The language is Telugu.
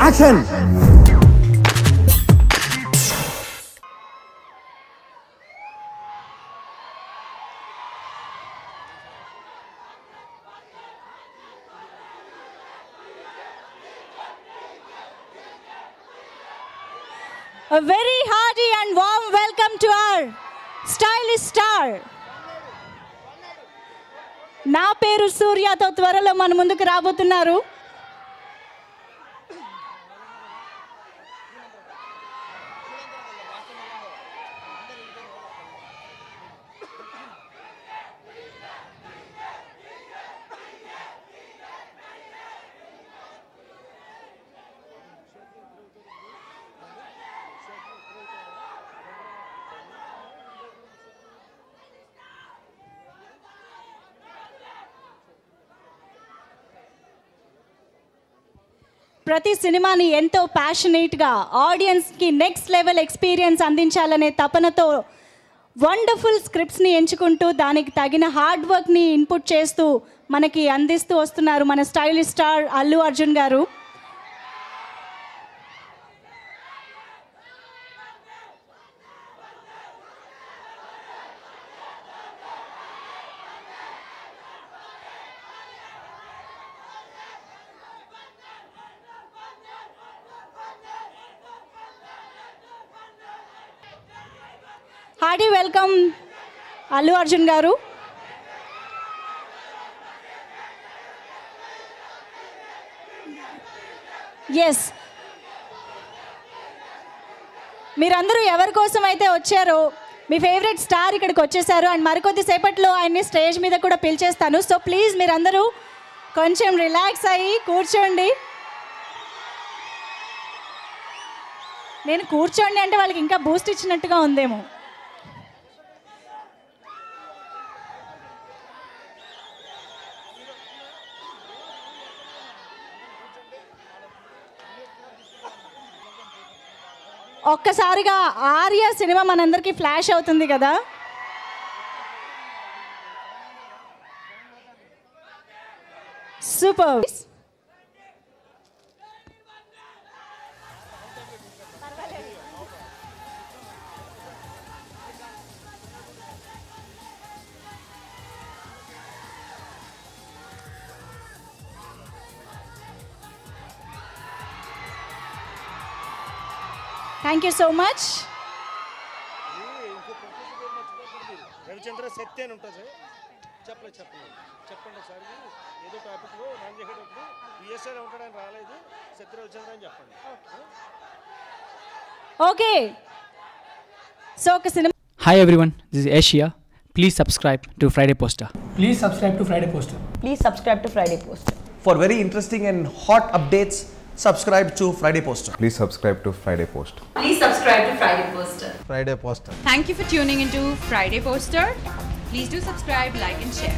Action! A very hearty and warm welcome to our stylish star. నా పేరు సూర్యతో త్వరలో మన ముందుకు రాబోతున్నారు. ప్రతి సినిమాని ఎంతో ప్యాషనేట్గా ఆడియన్స్కి నెక్స్ట్ లెవెల్ ఎక్స్పీరియన్స్ అందించాలనే తపనతో వండర్ఫుల్ స్క్రిప్ట్స్ని ఎంచుకుంటూ దానికి తగిన హార్డ్ వర్క్ని ఇన్పుట్ చేస్తూ మనకి అందిస్తూ వస్తున్నారు మన స్టైలిష్ స్టార్ అల్లు అర్జున్ గారు. హార్డీ వెల్కమ్ అల్లు అర్జున్ గారు. ఎస్, మీరందరూ ఎవరి కోసం అయితే వచ్చారో మీ ఫేవరెట్ స్టార్ ఇక్కడికి వచ్చేసారు. అండ్ మరికొద్ది సేపట్లో ఆయన్ని స్టేజ్ మీద కూడా పిలిచేస్తాను. సో ప్లీజ్ మీరందరూ కొంచెం రిలాక్స్ అయ్యి కూర్చోండి. నేను కూర్చోండి అంటే వాళ్ళకి ఇంకా బూస్ట్ ఇచ్చినట్టుగా ఉందేమో. ఒక్కసారిగా ఆర్య సినిమా మనందరికీ ఫ్లాష్ అవుతుంది కదా. Super. Thank you so much. Ravichandra Shakti అని ఉంటుంది సార్. చెప్పండి సార్. ఏదో టాపిక్లో రన్ చేసేటప్పుడు బిఎస్ఆర్ ఉంటాడని రాలేదు, శక్తి రవిచంద్ర అని చెప్పండి. ఓకే. సో ఒక cinema. Hi everyone, this is Asia. Please subscribe to Friday Poster. Please subscribe to Friday Poster. Please subscribe to Friday Poster. For very interesting and hot updates, subscribe to Friday Poster. Please subscribe to Friday Post. Please subscribe to Friday Poster. Friday Poster. Thank you for tuning into Friday Poster. Please do subscribe, like and share.